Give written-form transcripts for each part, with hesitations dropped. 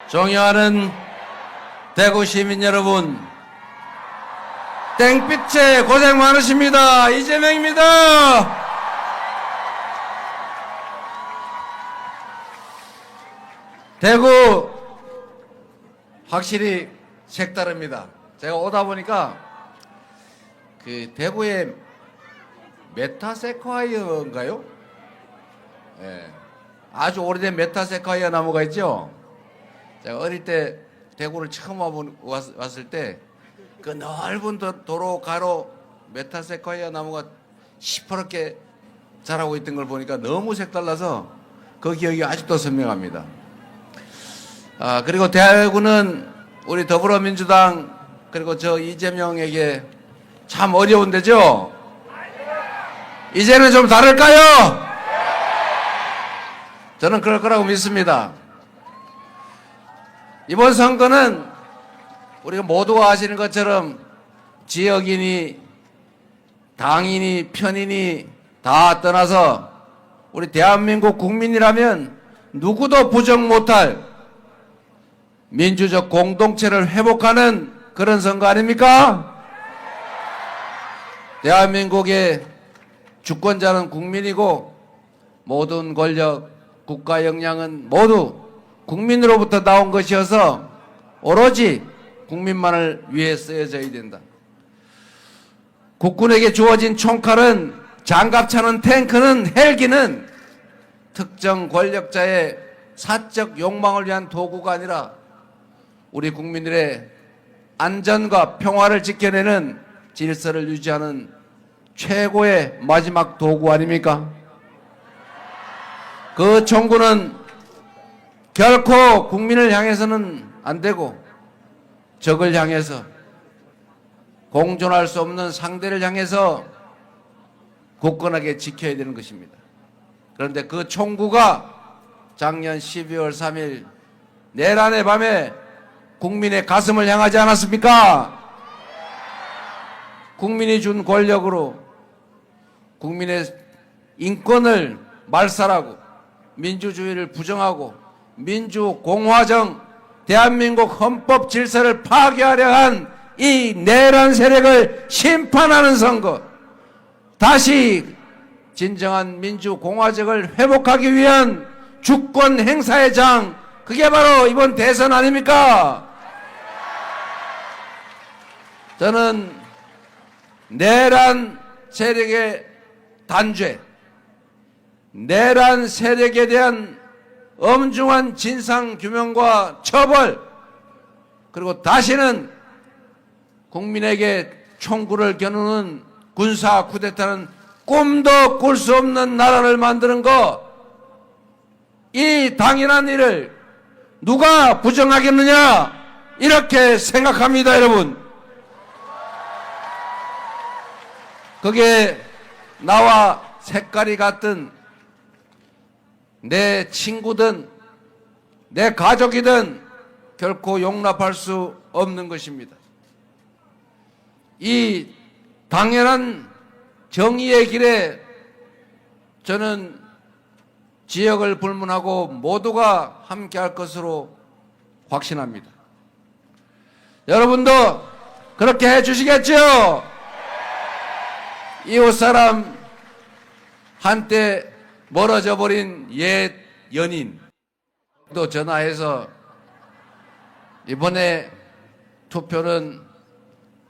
존경하는 대구 시민 여러분, 땡빛에 고생 많으십니다. 이재명입니다. 대구 확실히 색다릅니다. 제가 오다 보니까 그 대구에 메타세콰이어인가요? 예, 아주 오래된 메타세콰이어 나무가 있죠. 제가 어릴 때 대구를 처음 왔을 때 그 넓은 도로 가로 메타세콰이어 나무가 시퍼렇게 자라고 있던 걸 보니까 너무 색달라서 그 기억이 아직도 선명합니다. 그리고 대구는 우리 더불어민주당 그리고 저 이재명에게 참 어려운 데죠. 이제는 좀 다를까요? 저는 그럴 거라고 믿습니다. 이번 선거는 우리가 모두가 아시는 것처럼 지역이니 당이니 편이니 다 떠나서 우리 대한민국 국민이라면 누구도 부정 못할 민주적 공동체를 회복하는 그런 선거 아닙니까? 대한민국의 주권자는 국민이고 모든 권력, 국가 역량은 모두 국민으로부터 나온 것이어서 오로지 국민만을 위해 쓰여져야 된다. 국군에게 주어진 총칼은, 장갑차는, 탱크는, 헬기는 특정 권력자의 사적 욕망을 위한 도구가 아니라 우리 국민들의 안전과 평화를 지켜내는 질서를 유지하는 최고의 마지막 도구 아닙니까? 그 총구는 결코 국민을 향해서는 안 되고 적을 향해서, 공존할 수 없는 상대를 향해서 굳건하게 지켜야 되는 것입니다. 그런데 그 총구가 작년 12월 3일 내란의 밤에 국민의 가슴을 향하지 않았습니까? 국민이 준 권력으로 국민의 인권을 말살하고 민주주의를 부정하고 민주공화정 대한민국 헌법 질서를 파괴하려 한 이 내란 세력을 심판하는 선거, 다시 진정한 민주공화정을 회복하기 위한 주권 행사의 장, 그게 바로 이번 대선 아닙니까? 저는 내란 세력의 단죄, 내란 세력에 대한 엄중한 진상규명과 처벌, 그리고 다시는 국민에게 총구를 겨누는 군사 쿠데타는 꿈도 꿀 수 없는 나라를 만드는 것, 이 당연한 일을 누가 부정하겠느냐, 이렇게 생각합니다. 여러분, 그게 나와 색깔이 같은 내 친구든 내 가족이든 결코 용납할 수 없는 것입니다. 이 당연한 정의의 길에 저는 지역을 불문하고 모두가 함께할 것으로 확신합니다. 여러분도 그렇게 해주시겠죠? 이웃사람, 한때 멀어져 버린 옛 연인도 전화해서 이번에 투표는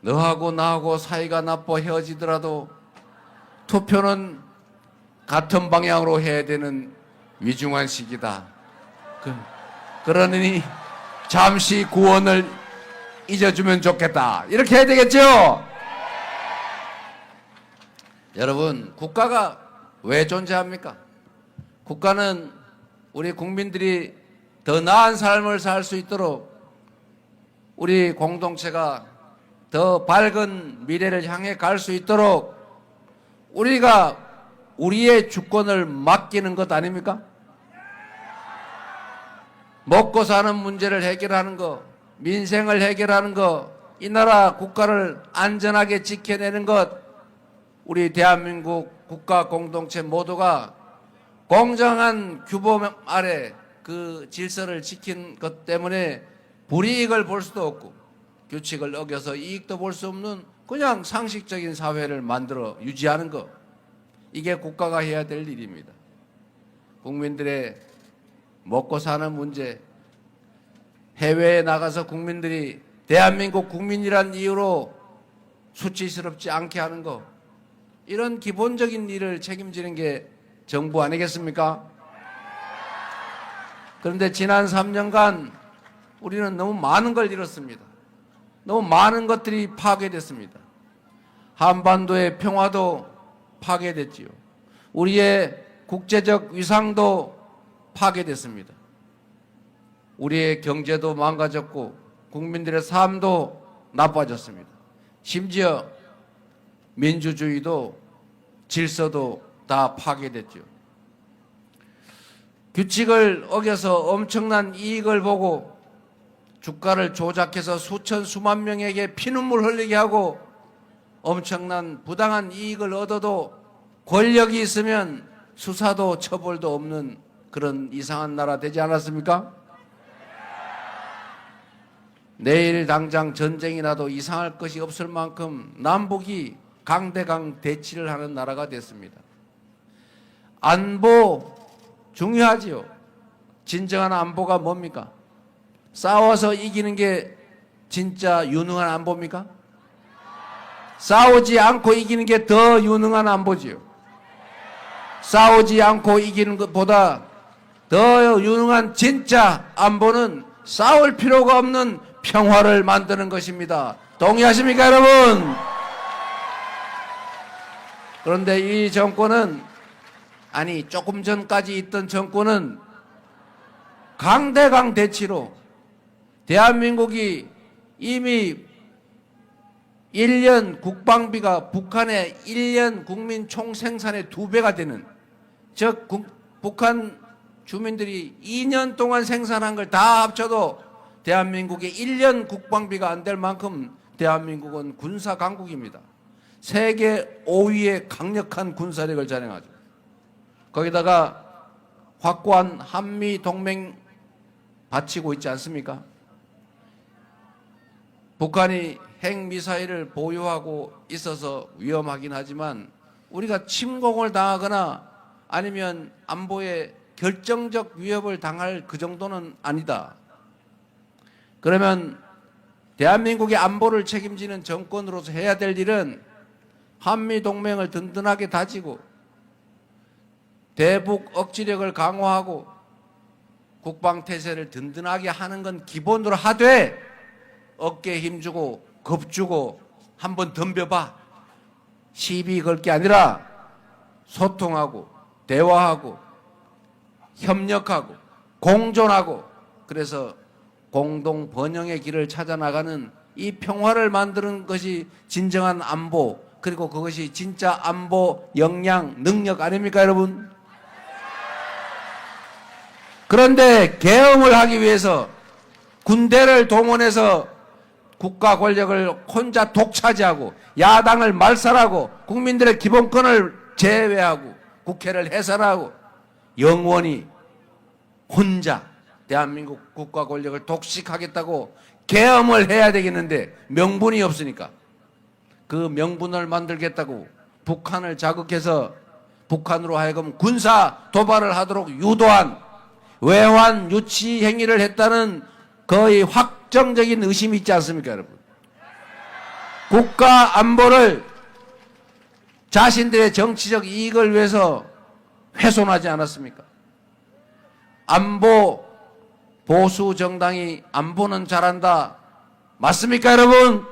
너하고 나하고 사이가 나빠 헤어지더라도 투표는 같은 방향으로 해야 되는 위중한 시기다. 그러니 잠시 구원을 잊어주면 좋겠다. 이렇게 해야 되겠죠? 여러분, 국가가 왜 존재합니까? 국가는 우리 국민들이 더 나은 삶을 살 수 있도록 우리 공동체가 더 밝은 미래를 향해 갈 수 있도록 우리가 우리의 주권을 맡기는 것 아닙니까? 먹고 사는 문제를 해결하는 것, 민생을 해결하는 것, 이 나라 국가를 안전하게 지켜내는 것, 우리 대한민국 국가 공동체 모두가 공정한 규범 아래 그 질서를 지킨 것 때문에 불이익을 볼 수도 없고 규칙을 어겨서 이익도 볼 수 없는 그냥 상식적인 사회를 만들어 유지하는 것, 이게 국가가 해야 될 일입니다. 국민들의 먹고 사는 문제, 해외에 나가서 국민들이 대한민국 국민이란 이유로 수치스럽지 않게 하는 것, 이런 기본적인 일을 책임지는 게 정부 아니겠습니까? 그런데 지난 3년간 우리는 너무 많은 걸 잃었습니다. 너무 많은 것들이 파괴됐습니다. 한반도의 평화도 파괴됐지요. 우리의 국제적 위상도 파괴됐습니다. 우리의 경제도 망가졌고 국민들의 삶도 나빠졌습니다. 심지어 민주주의도 질서도 다 파괴됐죠. 규칙을 어겨서 엄청난 이익을 보고 주가를 조작해서 수천 수만 명에게 피눈물 흘리게 하고 엄청난 부당한 이익을 얻어도 권력이 있으면 수사도 처벌도 없는 그런 이상한 나라 되지 않았습니까? 내일 당장 전쟁이 나도 이상할 것이 없을 만큼 남북이 강대강 대치를 하는 나라가 됐습니다. 안보 중요하지요. 진정한 안보가 뭡니까? 싸워서 이기는 게 진짜 유능한 안보입니까? 싸우지 않고 이기는 게 더 유능한 안보지요. 싸우지 않고 이기는 것보다 더 유능한 진짜 안보는 싸울 필요가 없는 평화를 만드는 것입니다. 동의하십니까, 여러분? 그런데 이 정권은, 아니 조금 전까지 있던 정권은 강대강 대치로 대한민국이 이미 1년 국방비가 북한의 1년 국민 총생산의 2배가 되는, 즉 북한 주민들이 2년 동안 생산한 걸 다 합쳐도 대한민국의 1년 국방비가 안 될 만큼 대한민국은 군사 강국입니다. 세계 5위의 강력한 군사력을 자랑하죠. 거기다가 확고한 한미 동맹 바치고 있지 않습니까? 북한이 핵미사일을 보유하고 있어서 위험하긴 하지만 우리가 침공을 당하거나 아니면 안보에 결정적 위협을 당할 그 정도는 아니다. 그러면 대한민국의 안보를 책임지는 정권으로서 해야 될 일은 한미동맹을 든든하게 다지고 대북 억지력을 강화하고 국방태세를 든든하게 하는 건 기본으로 하되 어깨에 힘주고 겁주고 한번 덤벼봐 시비 걸 게 아니라 소통하고 대화하고 협력하고 공존하고 그래서 공동 번영의 길을 찾아 나가는 이 평화를 만드는 것이 진정한 안보, 그리고 그것이 진짜 안보 역량, 능력 아닙니까, 여러분? 그런데 계엄을 하기 위해서 군대를 동원해서 국가 권력을 혼자 독차지하고 야당을 말살하고 국민들의 기본권을 제외하고 국회를 해산하고 영원히 혼자 대한민국 국가 권력을 독식하겠다고 계엄을 해야 되겠는데 명분이 없으니까 그 명분을 만들겠다고 북한을 자극해서 북한으로 하여금 군사 도발을 하도록 유도한 외환 유치 행위를 했다는 거의 확정적인 의심이 있지 않습니까, 여러분? 국가 안보를 자신들의 정치적 이익을 위해서 훼손하지 않았습니까? 안보 보수 정당이 안보는 잘한다. 맞습니까, 여러분?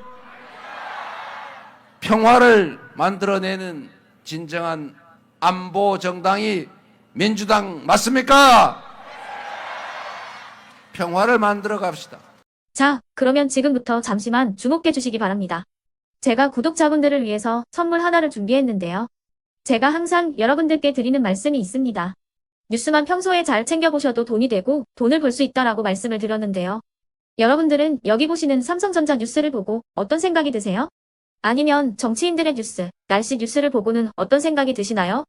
평화를 만들어내는 진정한 안보 정당이 민주당 맞습니까? 평화를 만들어 갑시다. 자, 그러면 지금부터 잠시만 주목해 주시기 바랍니다. 제가 구독자분들을 위해서 선물 하나를 준비했는데요. 제가 항상 여러분들께 드리는 말씀이 있습니다. 뉴스만 평소에 잘 챙겨보셔도 돈이 되고 돈을 벌 수 있다라고 말씀을 드렸는데요. 여러분들은 여기 보시는 삼성전자 뉴스를 보고 어떤 생각이 드세요? 아니면 정치인들의 뉴스, 날씨 뉴스를 보고는 어떤 생각이 드시나요?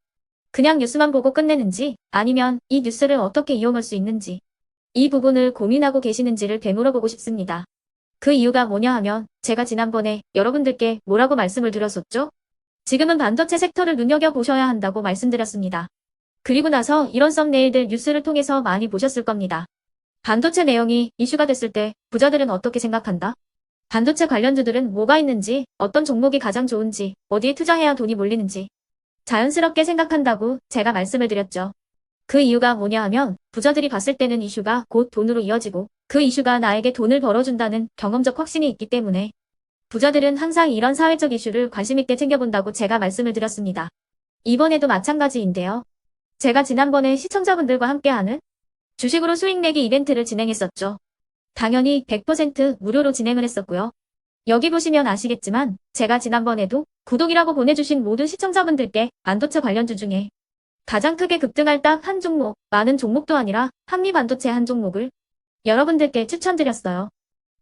그냥 뉴스만 보고 끝내는지 아니면 이 뉴스를 어떻게 이용할 수 있는지 이 부분을 고민하고 계시는지를 되물어보고 싶습니다. 그 이유가 뭐냐 하면 제가 지난번에 여러분들께 뭐라고 말씀을 드렸었죠? 지금은 반도체 섹터를 눈여겨보셔야 한다고 말씀드렸습니다. 그리고 나서 이런 썸네일들 뉴스를 통해서 많이 보셨을 겁니다. 반도체 내용이 이슈가 됐을 때 부자들은 어떻게 생각한다? 반도체 관련주들은 뭐가 있는지, 어떤 종목이 가장 좋은지, 어디에 투자해야 돈이 몰리는지 자연스럽게 생각한다고 제가 말씀을 드렸죠. 그 이유가 뭐냐 하면 부자들이 봤을 때는 이슈가 곧 돈으로 이어지고 그 이슈가 나에게 돈을 벌어준다는 경험적 확신이 있기 때문에 부자들은 항상 이런 사회적 이슈를 관심 있게 챙겨본다고 제가 말씀을 드렸습니다. 이번에도 마찬가지인데요. 제가 지난번에 시청자분들과 함께하는 주식으로 수익 내기 이벤트를 진행했었죠. 당연히 100% 무료로 진행을 했었고요. 여기 보시면 아시겠지만 제가 지난번에도 구독이라고 보내주신 모든 시청자분들께 반도체 관련주 중에 가장 크게 급등할 딱 한 종목, 많은 종목도 아니라 한미반도체 한 종목을 여러분들께 추천드렸어요.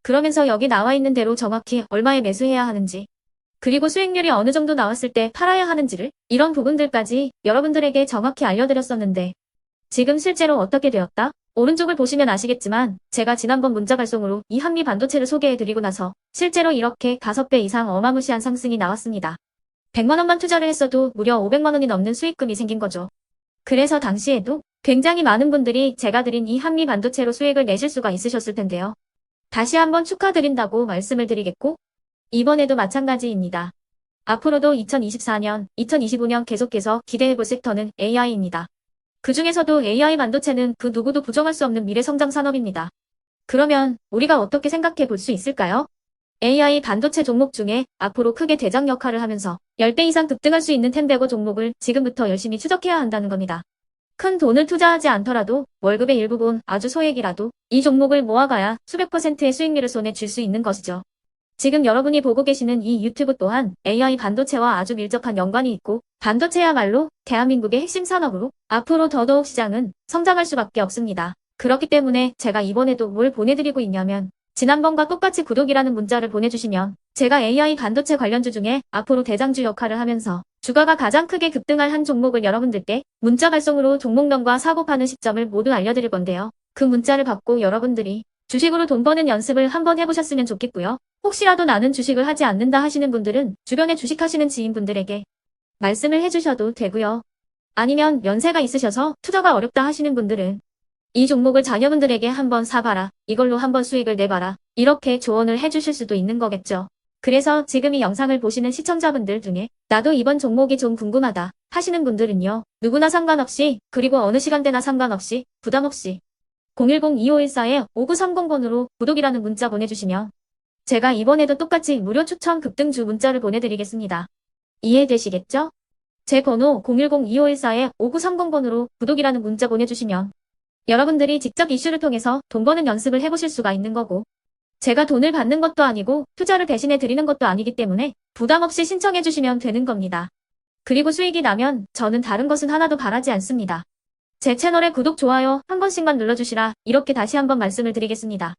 그러면서 여기 나와 있는 대로 정확히 얼마에 매수해야 하는지, 그리고 수익률이 어느 정도 나왔을 때 팔아야 하는지를 이런 부분들까지 여러분들에게 정확히 알려드렸었는데 지금 실제로 어떻게 되었다? 오른쪽을 보시면 아시겠지만 제가 지난번 문자 발송으로 이 한미반도체를 소개해드리고 나서 실제로 이렇게 5배 이상 어마무시한 상승이 나왔습니다. 100만 원만 투자를 했어도 무려 500만 원이 넘는 수익금이 생긴 거죠. 그래서 당시에도 굉장히 많은 분들이 제가 드린 이 한미반도체로 수익을 내실 수가 있으셨을 텐데요. 다시 한번 축하드린다고 말씀을 드리겠고 이번에도 마찬가지입니다. 앞으로도 2024년, 2025년 계속해서 기대해볼 섹터는 AI입니다. 그 중에서도 AI 반도체는 그 누구도 부정할 수 없는 미래 성장 산업입니다. 그러면 우리가 어떻게 생각해 볼 수 있을까요? AI 반도체 종목 중에 앞으로 크게 대장 역할을 하면서 10배 이상 급등할 수 있는 텐베고 종목을 지금부터 열심히 추적해야 한다는 겁니다. 큰 돈을 투자하지 않더라도 월급의 일부분 아주 소액이라도 이 종목을 모아가야 수백 %의 수익률을 손에 쥘 수 있는 것이죠. 지금 여러분이 보고 계시는 이 유튜브 또한 AI 반도체와 아주 밀접한 연관이 있고 반도체야말로 대한민국의 핵심 산업으로 앞으로 더더욱 시장은 성장할 수밖에 없습니다. 그렇기 때문에 제가 이번에도 뭘 보내드리고 있냐면 지난번과 똑같이 구독이라는 문자를 보내주시면 제가 AI 반도체 관련주 중에 앞으로 대장주 역할을 하면서 주가가 가장 크게 급등할 한 종목을 여러분들께 문자 발송으로 종목명과 사고 파는 시점을 모두 알려드릴 건데요. 그 문자를 받고 여러분들이 주식으로 돈 버는 연습을 한번 해보셨으면 좋겠고요. 혹시라도 나는 주식을 하지 않는다 하시는 분들은 주변에 주식하시는 지인분들에게 말씀을 해주셔도 되고요. 아니면 연세가 있으셔서 투자가 어렵다 하시는 분들은 이 종목을 자녀분들에게 한번 사봐라. 이걸로 한번 수익을 내봐라. 이렇게 조언을 해주실 수도 있는 거겠죠. 그래서 지금 이 영상을 보시는 시청자분들 중에 나도 이번 종목이 좀 궁금하다 하시는 분들은요. 누구나 상관없이 그리고 어느 시간대나 상관없이 부담 없이 010-2514-5930번으로 구독이라는 문자 보내주시면 제가 이번에도 똑같이 무료 추천 급등주 문자를 보내드리겠습니다. 이해되시겠죠? 제 번호 010-2514-5930번으로 구독이라는 문자 보내주시면 여러분들이 직접 이슈를 통해서 돈 버는 연습을 해보실 수가 있는 거고 제가 돈을 받는 것도 아니고 투자를 대신해 드리는 것도 아니기 때문에 부담 없이 신청해 주시면 되는 겁니다. 그리고 수익이 나면 저는 다른 것은 하나도 바라지 않습니다. 제 채널에 구독, 좋아요 한 번씩만 눌러주시라 이렇게 다시 한번 말씀을 드리겠습니다.